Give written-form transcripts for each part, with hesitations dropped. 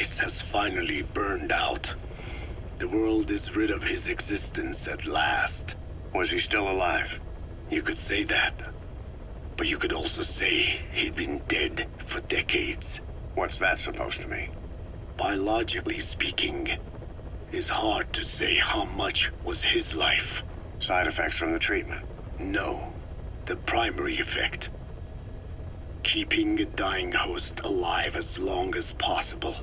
Skullface has finally burned out. The world is rid of his existence at last. Was he still alive? You could say that. But you could also say he'd been dead for decades. What's that supposed to mean? Biologically speaking, it's hard to say how much was his life. Side effects from the treatment? No. The primary effect. Keeping a dying host alive as long as possible.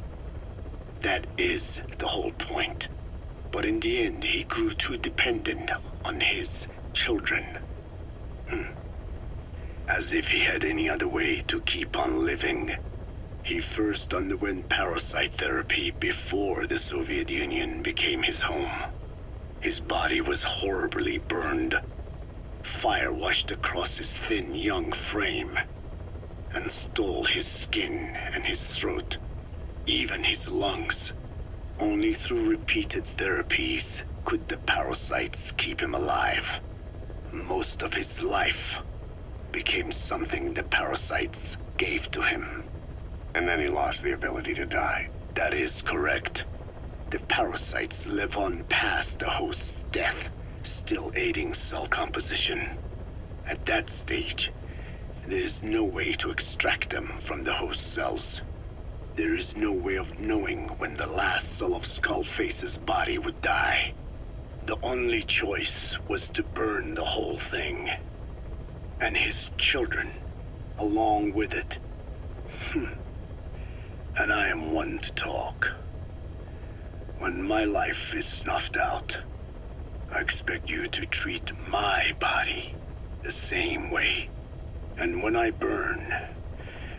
That is the whole point. But in the end, he grew too dependent on his children. As if he had any other way to keep on living. He first underwent parasite therapy before the Soviet Union became his home. His body was horribly burned. Fire washed across his thin young frame and stole his skin and his throat, even his lungs. Only through repeated therapies could the parasites keep him alive. Most of his life became something the parasites gave to him. And then he lost the ability to die. That is correct. The parasites live on past the host's death, still aiding cell composition. At that stage, there is no way to extract them from the host cells. There is no way of knowing when the last cell of Skullface's body would die. The only choice was to burn the whole thing. And his children, along with it. And I am one to talk. When my life is snuffed out, I expect you to treat my body the same way. And when I burn,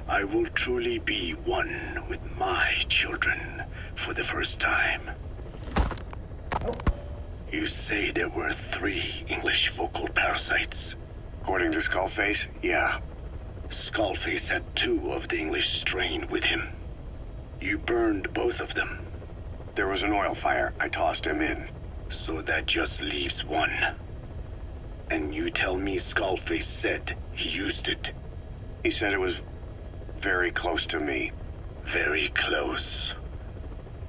I will truly be one with my children for the first time. You say there were 3 English vocal parasites. According to Skullface, yeah. Skullface had 2 of the English strain with him. You burned both of them. There was an oil fire. I tossed him in. So that just leaves 1. And you tell me Skullface said he used it. He said it was very close to me. Very close.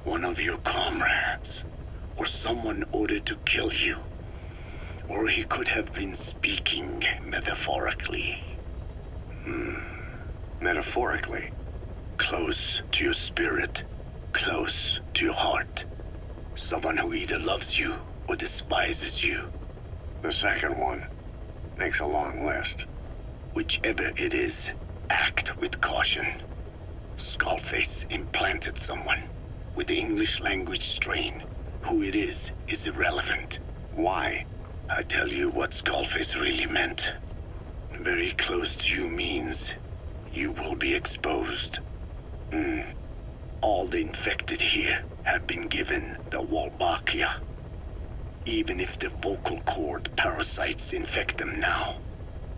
One of your comrades. Or someone ordered to kill you. Or he could have been speaking metaphorically. Metaphorically? Close to your spirit. Close to your heart. Someone who either loves you or despises you. The second one makes a long list. Whichever it is, act with caution. Skullface implanted someone with the English language strain. Who it is irrelevant. Why? I tell you what Skullface really meant. Very close to you means you will be exposed. All the infected here have been given the Wolbachia. Even if the vocal cord parasites infect them now,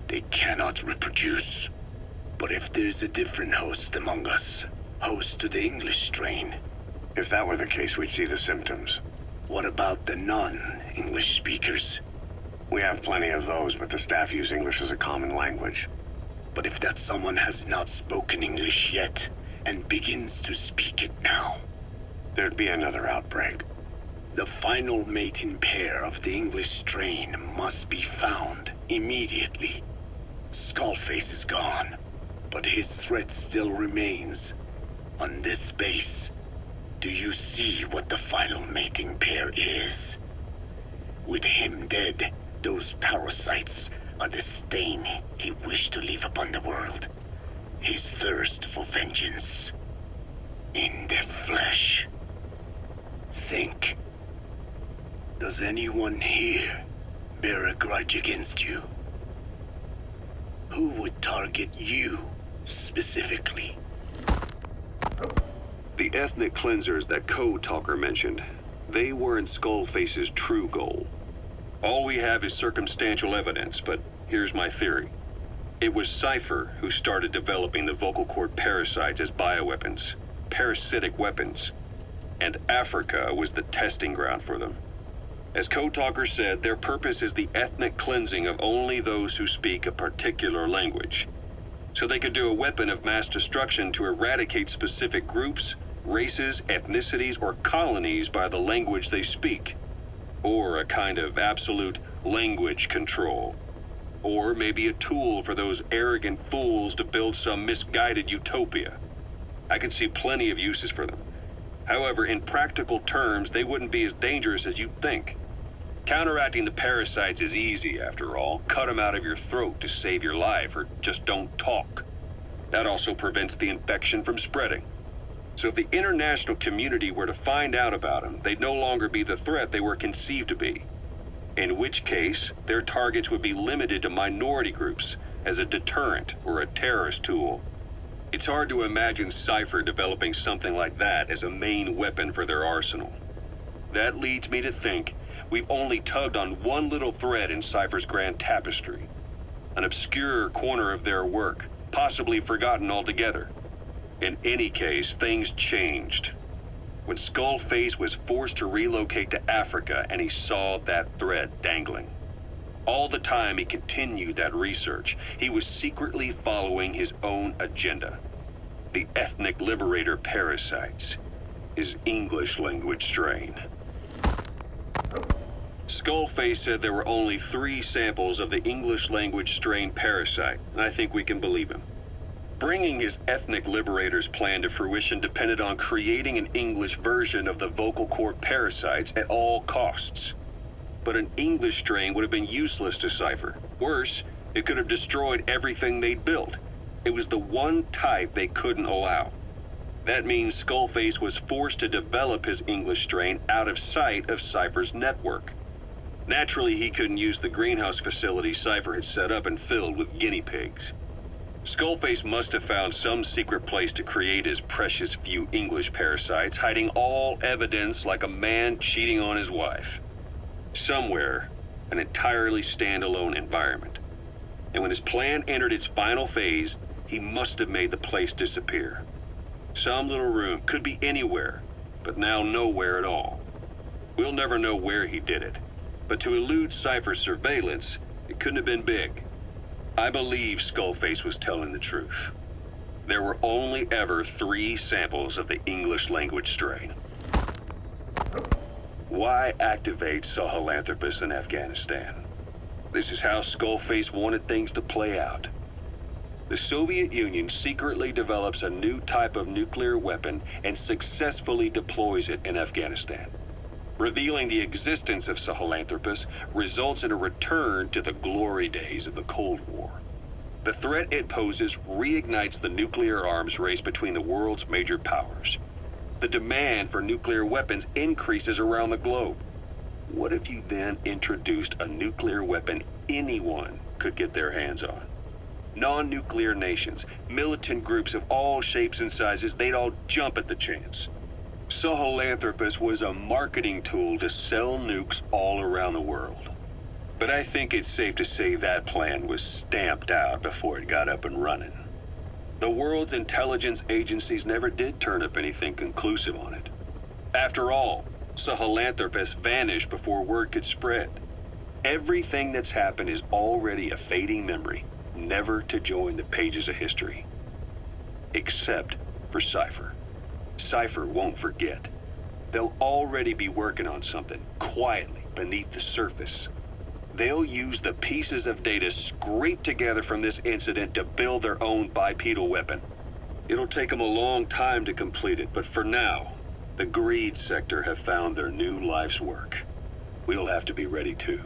they cannot reproduce. But if there's a different host among us, host to the English strain. If that were the case, we'd see the symptoms. What about the non-English speakers? We have plenty of those, but the staff use English as a common language. But if that someone has not spoken English yet, and begins to speak it now, there'd be another outbreak. The final mating pair of the English strain must be found immediately. Skullface is gone, but his threat still remains. On this base, do you see what the final mating pair is? With him dead, those parasites are the stain he wished to leave upon the world. His thirst for vengeance. In the flesh. Think. Does anyone here bear a grudge against you? Who would target you, specifically? The ethnic cleansers that Code Talker mentioned, they weren't Skullface's true goal. All we have is circumstantial evidence, but here's my theory. It was Cypher who started developing the vocal cord parasites as bioweapons, parasitic weapons, and Africa was the testing ground for them. As Code Talker said, their purpose is the ethnic cleansing of only those who speak a particular language. So they could do a weapon of mass destruction to eradicate specific groups races, ethnicities, or colonies by the language they speak. Or a kind of absolute language control. Or maybe a tool for those arrogant fools to build some misguided utopia. I can see plenty of uses for them. However, in practical terms, they wouldn't be as dangerous as you'd think. Counteracting the parasites is easy, after all. Cut them out of your throat to save your life, or just don't talk. That also prevents the infection from spreading. So if the international community were to find out about them, they'd no longer be the threat they were conceived to be. In which case, their targets would be limited to minority groups as a deterrent or a terrorist tool. It's hard to imagine Cypher developing something like that as a main weapon for their arsenal. That leads me to think we've only tugged on one little thread in Cypher's grand tapestry. An obscure corner of their work, possibly forgotten altogether. In any case, things changed. When Skullface was forced to relocate to Africa and he saw that thread dangling. All the time he continued that research, he was secretly following his own agenda. The ethnic liberator Parasites, his English language strain. Skullface said there were only 3 samples of the English language strain Parasite, and I think we can believe him. Bringing his ethnic liberator's plan to fruition depended on creating an English version of the vocal cord Parasites at all costs. But an English strain would have been useless to Cypher. Worse, it could have destroyed everything they'd built. It was the one type they couldn't allow. That means Skullface was forced to develop his English strain out of sight of Cypher's network. Naturally, he couldn't use the greenhouse facility Cypher had set up and filled with guinea pigs. Skullface must have found some secret place to create his precious few English parasites, hiding all evidence like a man cheating on his wife. Somewhere, an entirely standalone environment. And when his plan entered its final phase, he must have made the place disappear. Some little room, could be anywhere, but now nowhere at all. We'll never know where he did it, but to elude Cypher's surveillance, it couldn't have been big. I believe Skullface was telling the truth. There were only ever 3 samples of the English language strain. Why activate Sahelanthropus in Afghanistan? This is how Skullface wanted things to play out. The Soviet Union secretly develops a new type of nuclear weapon and successfully deploys it in Afghanistan. Revealing the existence of Sahelanthropus results in a return to the glory days of the Cold War. The threat it poses reignites the nuclear arms race between the world's major powers. The demand for nuclear weapons increases around the globe. What if you then introduced a nuclear weapon anyone could get their hands on? Non-nuclear nations, militant groups of all shapes and sizes, they'd all jump at the chance. Sahelanthropus was a marketing tool to sell nukes all around the world. But I think it's safe to say that plan was stamped out before it got up and running. The world's intelligence agencies never did turn up anything conclusive on it. After all, Sahelanthropus vanished before word could spread. Everything that's happened is already a fading memory, never to join the pages of history. Except for Cypher. Cypher won't forget. They'll already be working on something, quietly, beneath the surface. They'll use the pieces of data scraped together from this incident to build their own bipedal weapon. It'll take them a long time to complete it, but for now, the greed sector have found their new life's work. We'll have to be ready too.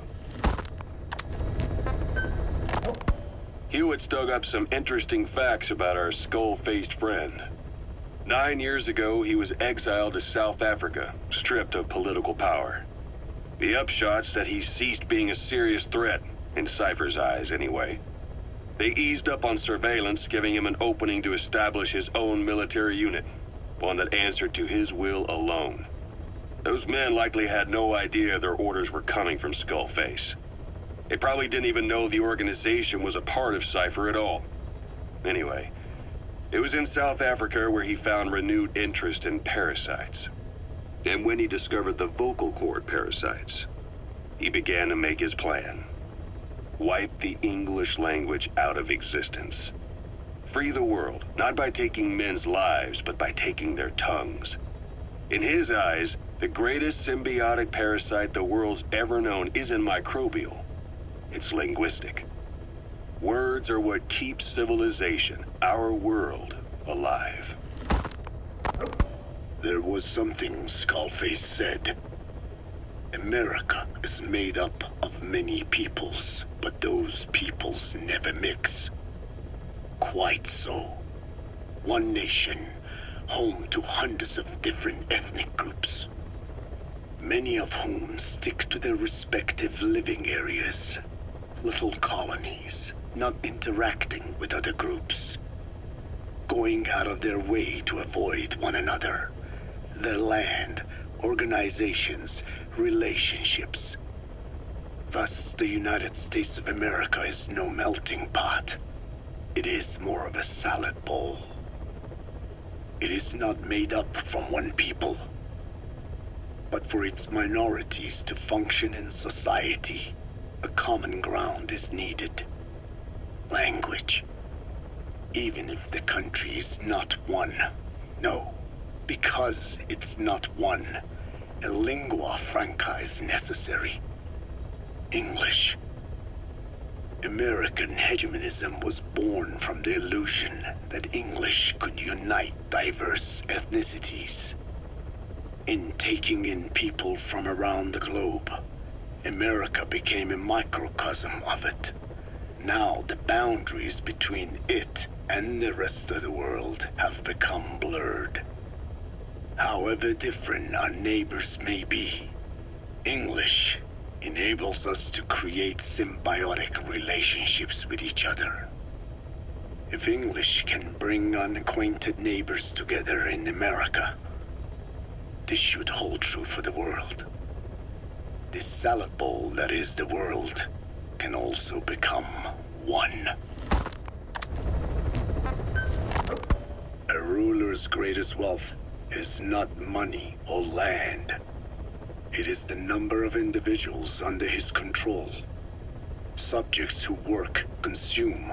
Hewitt's dug up some interesting facts about our skull-faced friend. 9 years ago, he was exiled to South Africa, stripped of political power. The upshot's that he ceased being a serious threat, in Cypher's eyes anyway. They eased up on surveillance, giving him an opening to establish his own military unit, one that answered to his will alone. Those men likely had no idea their orders were coming from Skullface. They probably didn't even know the organization was a part of Cypher at all. Anyway, it was in South Africa where he found renewed interest in parasites. And when he discovered the vocal cord parasites, he began to make his plan. Wipe the English language out of existence. Free the world, not by taking men's lives, but by taking their tongues. In his eyes, the greatest symbiotic parasite the world's ever known isn't microbial. It's linguistic. Words are what keeps civilization, our world, alive. There was something Skullface said. America is made up of many peoples, but those peoples never mix. Quite so. One nation, home to hundreds of different ethnic groups, many of whom stick to their respective living areas, little colonies, not interacting with other groups, going out of their way to avoid one another, their land, organizations, relationships. Thus, the United States of America is no melting pot. It is more of a salad bowl. It is not made up from one people, but for its minorities to function in society, a common ground is needed. Language. Even if the country is not one. No, because it's not one, a lingua franca is necessary. English. American hegemonism was born from the illusion that English could unite diverse ethnicities. In taking in people from around the globe, America became a microcosm of it. Now the boundaries between it and the rest of the world have become blurred. However different our neighbors may be, English enables us to create symbiotic relationships with each other. If English can bring unacquainted neighbors together in America, this should hold true for the world. This salad bowl that is the world can also become one. A ruler's greatest wealth is not money or land. It is the number of individuals under his control. Subjects who work, consume,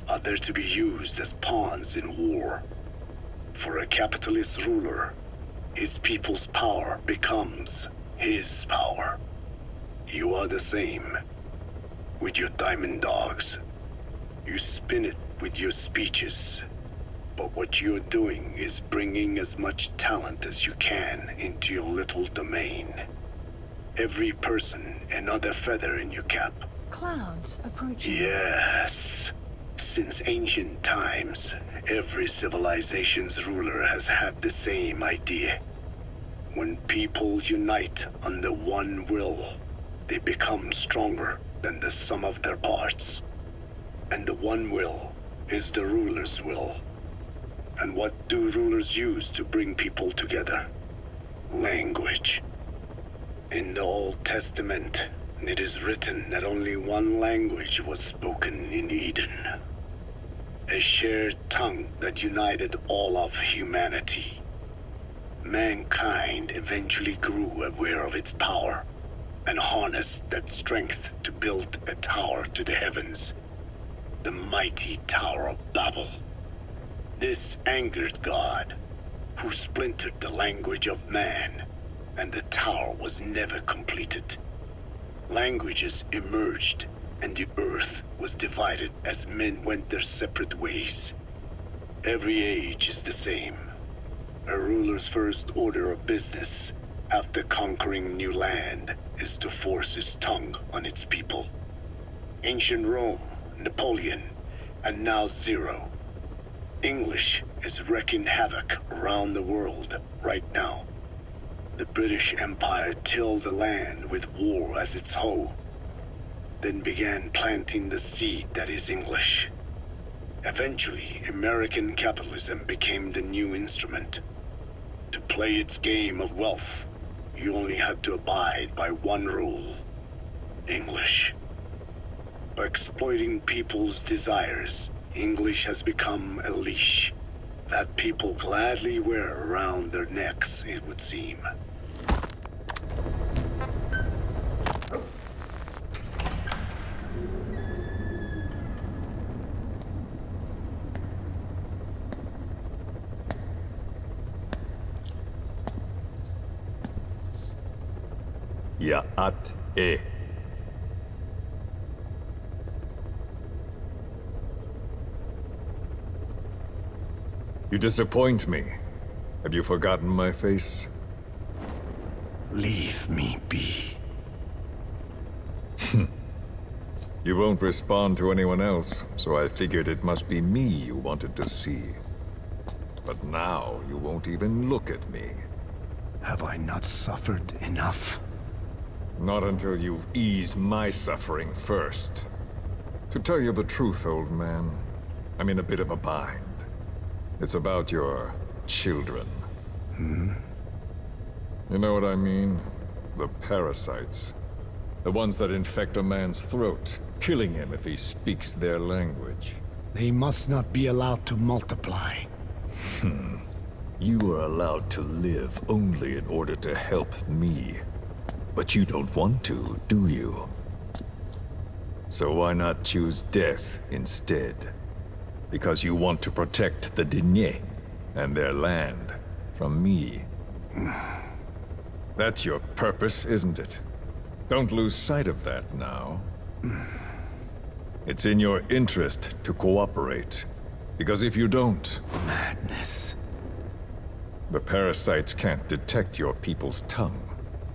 are there to be used as pawns in war. For a capitalist ruler, his people's power becomes his power. You are the same. With your diamond dogs, you spin it with your speeches. But what you're doing is bringing as much talent as you can into your little domain. Every person another feather in your cap. Clouds approaching. Yes. Since ancient times, every civilization's ruler has had the same idea. When people unite under one will, they become stronger than the sum of their parts. And the one will is the ruler's will. And what do rulers use to bring people together? Language. In the Old Testament, it is written that only one language was spoken in Eden. A shared tongue that united all of humanity. Mankind eventually grew aware of its power and harnessed that strength to build a tower to the heavens. The mighty Tower of Babel. This angered God, who splintered the language of man, and the tower was never completed. Languages emerged, and the earth was divided as men went their separate ways. Every age is the same. A ruler's first order of business, after conquering new land, is to force his tongue on its people. Ancient Rome, Napoleon, and now Zero. English is wreaking havoc around the world right now. The British Empire tilled the land with war as its hoe, then began planting the seed that is English. Eventually, American capitalism became the new instrument. To play its game of wealth, you only had to abide by one rule: English. By exploiting people's desires, English has become a leash that people gladly wear around their necks, it would seem. ITA. You disappoint me. Have you forgotten my face? Leave me be. You won't respond to anyone else, so I figured it must be me you wanted to see. But now you won't even look at me. Have I not suffered enough? Not until you've eased my suffering first. To tell you the truth, old man, I'm in a bit of a bind. It's about your children. You know what I mean? The parasites. The ones that infect a man's throat, killing him if he speaks their language. They must not be allowed to multiply. You are allowed to live only in order to help me. But you don't want to, do you? So why not choose death instead? Because you want to protect the Demise and their land from me. That's your purpose, isn't it? Don't lose sight of that now. It's in your interest to cooperate. Because if you don't... Madness. The parasites can't detect your people's tongue.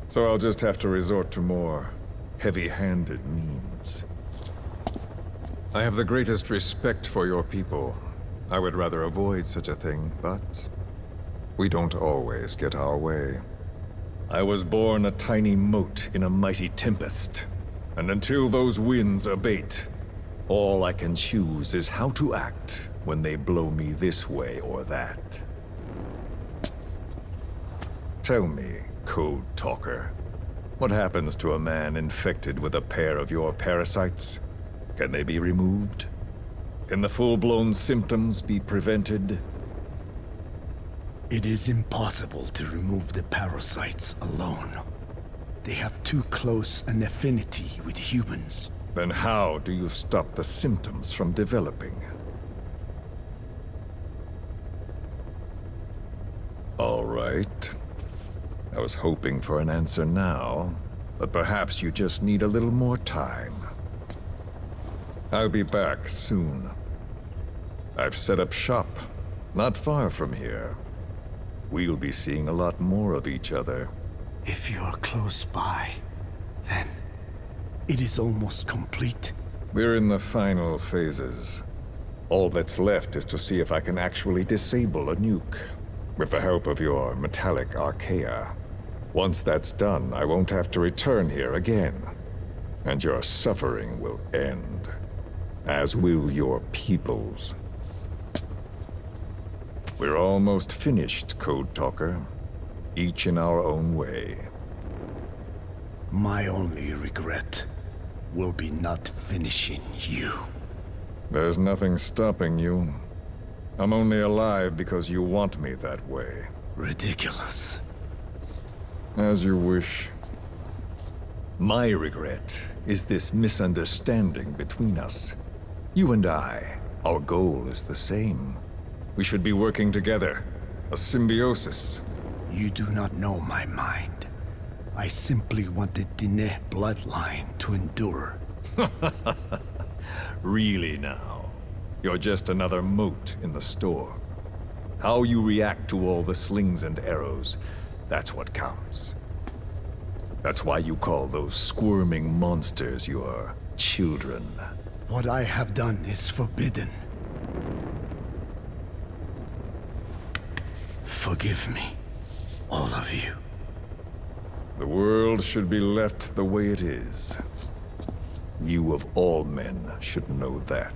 So I'll just have to resort to more heavy-handed means. I have the greatest respect for your people. I would rather avoid such a thing, but we don't always get our way. I was born a tiny mote in a mighty tempest, and until those winds abate, all I can choose is how to act when they blow me this way or that. Tell me, Code Talker, what happens to a man infected with a pair of your parasites? Can they be removed? Can the full-blown symptoms be prevented? It is impossible to remove the parasites alone. They have too close an affinity with humans. Then how do you stop the symptoms from developing? All right. I was hoping for an answer now, but perhaps you just need a little more time. I'll be back soon. I've set up shop, not far from here. We'll be seeing a lot more of each other. If you're close by, then it is almost complete. We're in the final phases. All that's left is to see if I can actually disable a nuke, with the help of your metallic archaea. Once that's done, I won't have to return here again, and your suffering will end, as will your people's. We're almost finished, Code Talker, each in our own way. My only regret will be not finishing you. There's nothing stopping you. I'm only alive because you want me that way. Ridiculous. As you wish. My regret is this misunderstanding between us. You and I, our goal is the same. We should be working together. A symbiosis. You do not know my mind. I simply want the Demise bloodline to endure. Really now? You're just another mote in the storm. How you react to all the slings and arrows, that's what counts. That's why you call those squirming monsters your children. What I have done is forbidden. Forgive me, all of you. The world should be left the way it is. You of all men should know that.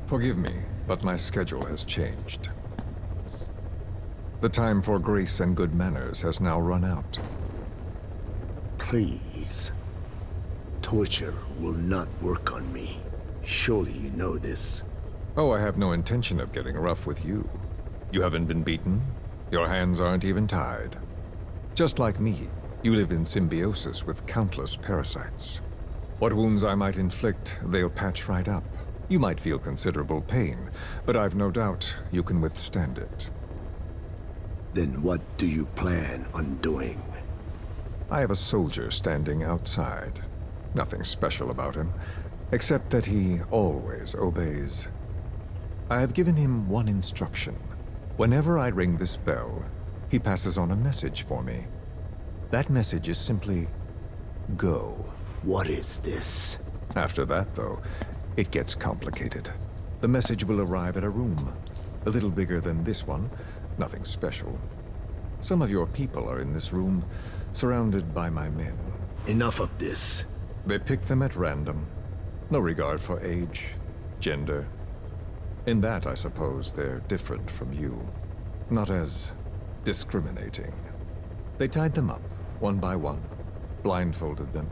Forgive me, but my schedule has changed. The time for grace and good manners has now run out. Please. Torture will not work on me. Surely you know this. Oh, I have no intention of getting rough with you. You haven't been beaten. Your hands aren't even tied. Just like me, you live in symbiosis with countless parasites. What wounds I might inflict, they'll patch right up. You might feel considerable pain, but I've no doubt you can withstand it. Then what do you plan on doing? I have a soldier standing outside. Nothing special about him, except that he always obeys. I have given him one instruction. Whenever I ring this bell, he passes on a message for me. That message is simply, go. What is this? After that, though, it gets complicated. The message will arrive at a room, a little bigger than this one, nothing special. Some of your people are in this room, surrounded by my men. Enough of this. They pick them at random. No regard for age, gender. In that, I suppose, they're different from you. Not as discriminating. They tied them up, one by one, blindfolded them.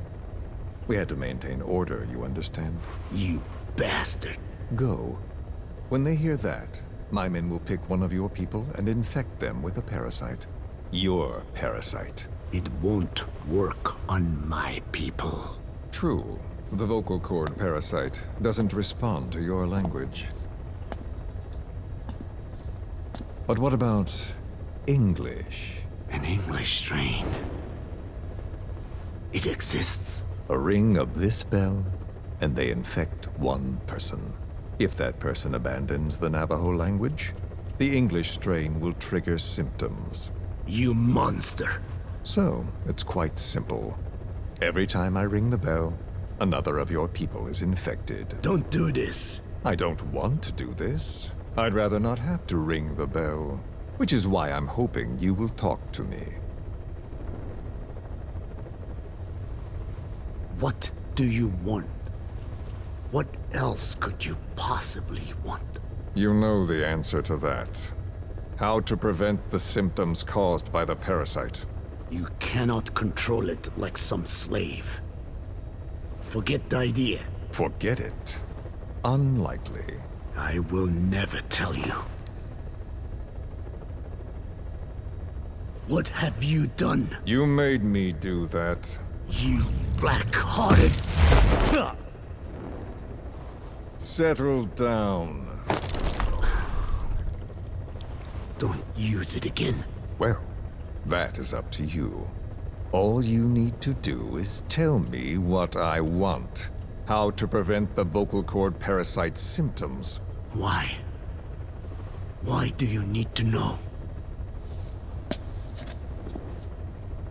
We had to maintain order, you understand? You bastard. Go. When they hear that, my men will pick one of your people and infect them with a parasite. Your parasite. It won't work on my people. True. The vocal cord parasite doesn't respond to your language. But what about English? An English strain. It exists. A ring of this bell, and they infect one person. If that person abandons the Navajo language, the English strain will trigger symptoms. You monster. So, it's quite simple. Every time I ring the bell, another of your people is infected. Don't do this. I don't want to do this. I'd rather not have to ring the bell, which is why I'm hoping you will talk to me. What do you want? What else could you possibly want? You know the answer to that. How to prevent the symptoms caused by the parasite. You cannot control it like some slave. Forget the idea. Forget it? Unlikely. I will never tell you. What have you done? You made me do that. You black-hearted... Settle down. Don't use it again. Well, that is up to you. All you need to do is tell me what I want. How to prevent the vocal cord parasite's symptoms. Why? Why do you need to know?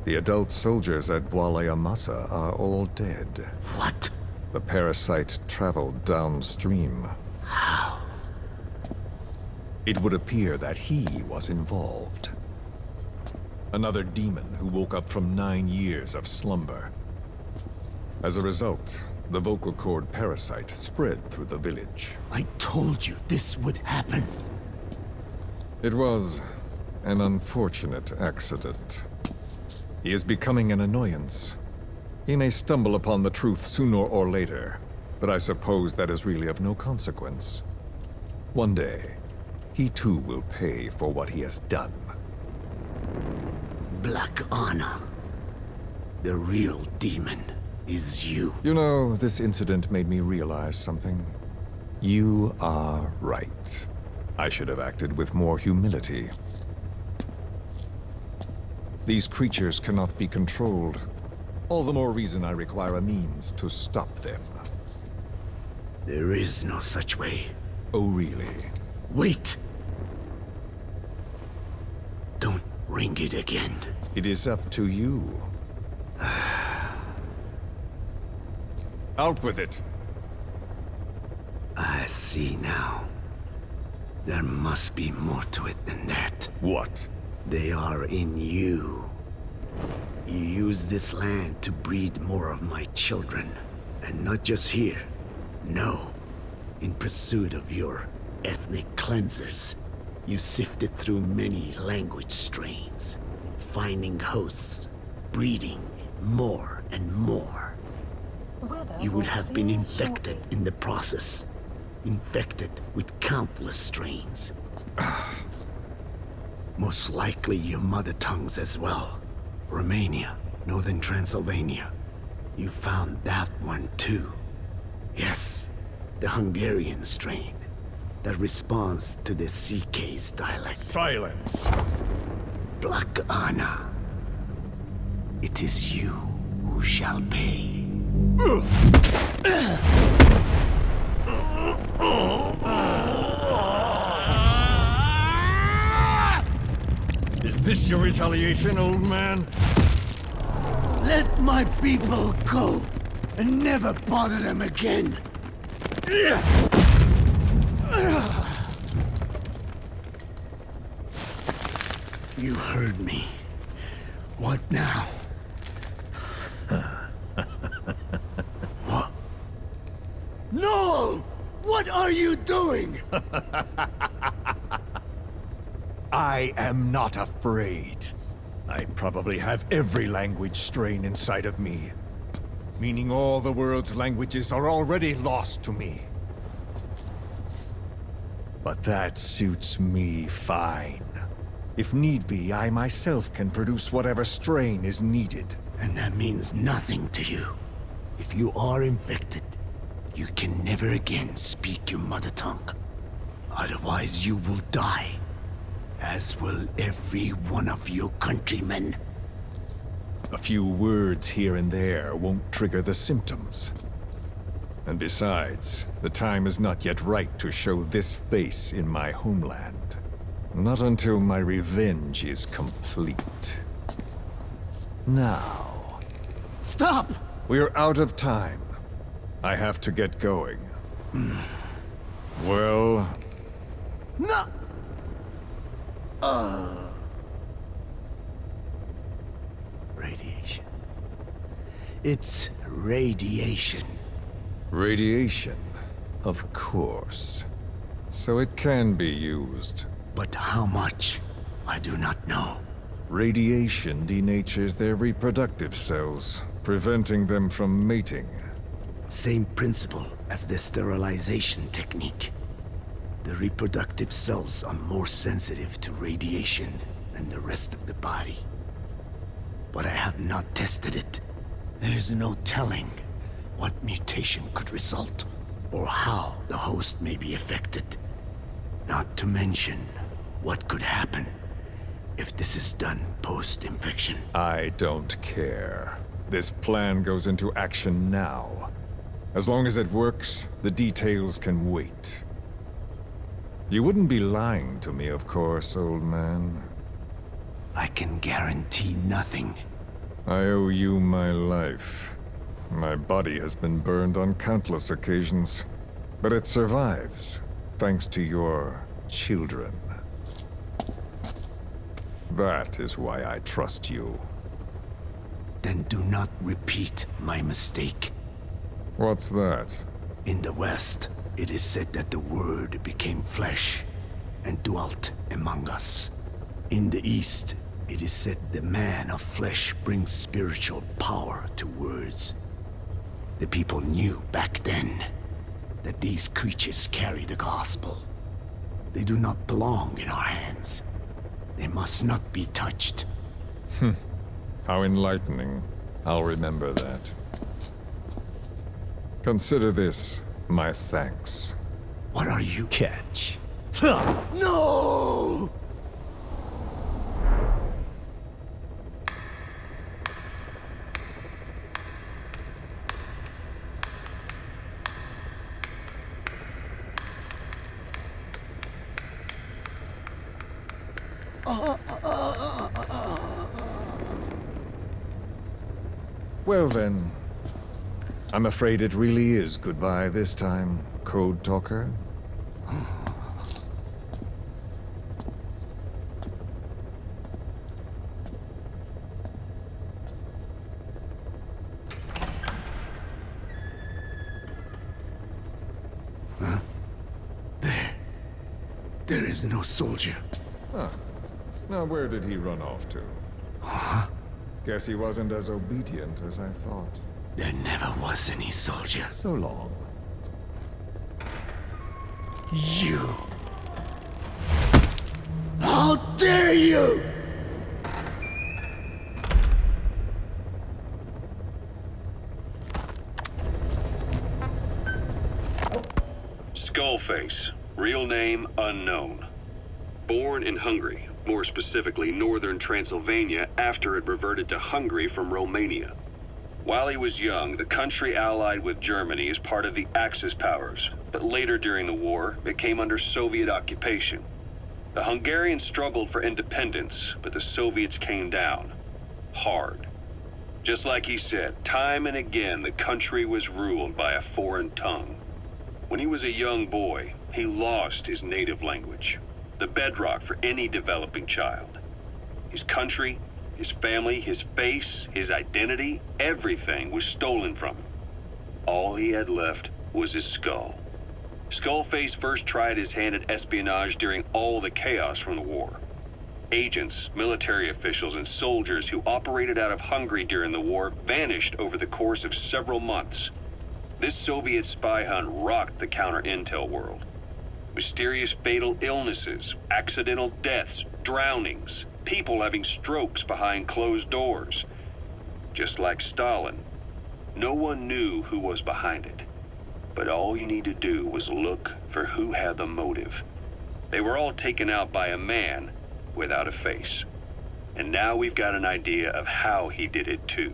The adult soldiers at Amasa are all dead. What? The parasite traveled downstream. How? It would appear that he was involved. Another demon who woke up from 9 years of slumber. As a result, the vocal cord parasite spread through the village. I told you this would happen. It was an unfortunate accident. He is becoming an annoyance. He may stumble upon the truth sooner or later, but I suppose that is really of no consequence. One day, he too will pay for what he has done. Black Anna. The real demon is you. You know, this incident made me realize something. You are right. I should have acted with more humility. These creatures cannot be controlled. All the more reason I require a means to stop them. There is no such way. Oh, really? Wait! Don't ring it again. It is up to you. Out with it! I see now. There must be more to it than that. What? They are in you. You use this land to breed more of my children. And not just here. No. In pursuit of your ethnic cleansers. You sifted through many language strains. Finding hosts. Breeding. more and more. You would have been infected in the process. Infected with countless strains. Most likely your mother tongues as well. Romania, Northern Transylvania. You found that one too. Yes, the Hungarian strain that responds to the CK's dialect. Silence! Black Anna. It is you who shall pay. Is this your retaliation, old man? Let my people go and never bother them again. You heard me. What now? What? No! What are you doing? I am not afraid. I probably have every language strain inside of me. Meaning all the world's languages are already lost to me. But that suits me fine. If need be, I myself can produce whatever strain is needed. And that means nothing to you. If you are infected, you can never again speak your mother tongue. Otherwise you will die. As will every one of your countrymen. A few words here and there won't trigger the symptoms. And besides, the time is not yet right to show this face in my homeland. Not until my revenge is complete. Now... Stop! We're out of time. I have to get going. Well... No! Radiation. It's radiation. Radiation, of course. So it can be used. But how much? I do not know. Radiation denatures their reproductive cells, preventing them from mating. Same principle as the sterilization technique. The reproductive cells are more sensitive to radiation than the rest of the body. But I have not tested it. There is no telling what mutation could result, or how the host may be affected. Not to mention what could happen if this is done post-infection. I don't care. This plan goes into action now. As long as it works, the details can wait. You wouldn't be lying to me, of course, old man. I can guarantee nothing. I owe you my life. My body has been burned on countless occasions, but it survives, thanks to your children. That is why I trust you. Then do not repeat my mistake. What's that? In the West, it is said that the Word became flesh and dwelt among us. In the East, it is said the man of flesh brings spiritual power to words. The people knew back then that these creatures carry the gospel. They do not belong in our hands. They must not be touched. How enlightening. I'll remember that. Consider this my thanks. What are you? Catch. No! Well then, I'm afraid it really is goodbye this time, Code Talker. Huh? There is no soldier. Huh. Now where did he run off to? Huh? Guess he wasn't as obedient as I thought. There never was any soldier. So long. You! How dare you! Skullface, real name unknown. Born in Hungary, more specifically northern Transylvania after it reverted to Hungary from Romania. While he was young, the country allied with Germany as part of the Axis powers, but later during the war, it came under Soviet occupation. The Hungarians struggled for independence, but the Soviets came down. Hard. Just like he said, time and again the country was ruled by a foreign tongue. When he was a young boy, he lost his native language, the bedrock for any developing child. His country, his family, his face, his identity, everything was stolen from him. All he had left was his skull. Skullface first tried his hand at espionage during all the chaos from the war. Agents, military officials, and soldiers who operated out of Hungary during the war vanished over the course of several months. This Soviet spy hunt rocked the counter-intel world. Mysterious fatal illnesses, accidental deaths, drownings, people having strokes behind closed doors. Just like Stalin, no one knew who was behind it. But all you need to do was look for who had the motive. They were all taken out by a man without a face. And now we've got an idea of how he did it too.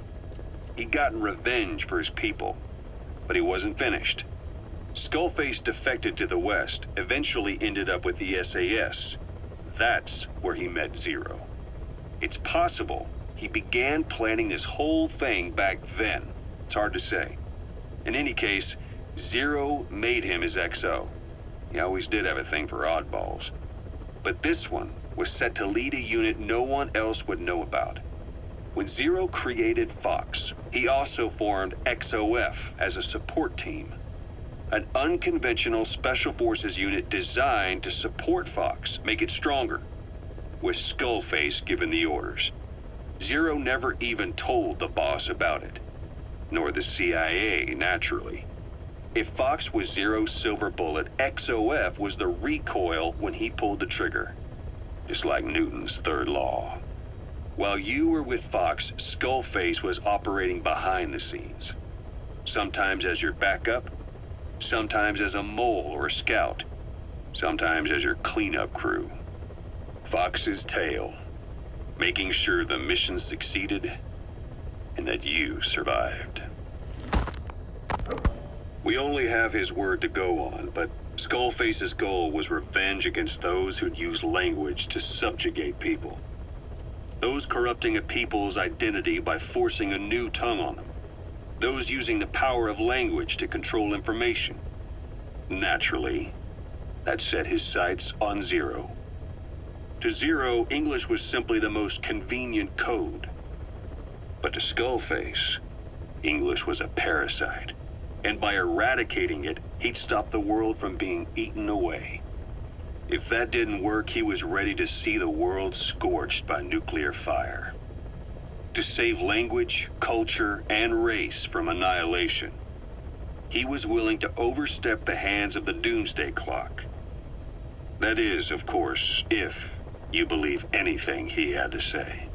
He'd gotten revenge for his people, but he wasn't finished. Skullface defected to the West, eventually ended up with the SAS. That's where he met Zero. It's possible he began planning this whole thing back then. It's hard to say. In any case, Zero made him his XO. He always did have a thing for oddballs. But this one was set to lead a unit no one else would know about. When Zero created Fox, he also formed XOF as a support team. An unconventional special forces unit designed to support Fox, make it stronger, with Skullface given the orders. Zero never even told the boss about it, nor the CIA, naturally. If Fox was Zero's silver bullet, XOF was the recoil when he pulled the trigger, just like Newton's third law. While you were with Fox, Skullface was operating behind the scenes. Sometimes as your backup, sometimes as a mole or a scout, sometimes as your cleanup crew. Fox's tail, making sure the mission succeeded and that you survived. We only have his word to go on, but Skullface's goal was revenge against those who'd use language to subjugate people. Those corrupting a people's identity by forcing a new tongue on them. Those using the power of language to control information. Naturally, that set his sights on Zero. To Zero, English was simply the most convenient code. But to Skullface, English was a parasite. And by eradicating it, he'd stop the world from being eaten away. If that didn't work, he was ready to see the world scorched by nuclear fire. To save language, culture, and race from annihilation, he was willing to overstep the hands of the doomsday clock. That is, of course, if you believe anything he had to say.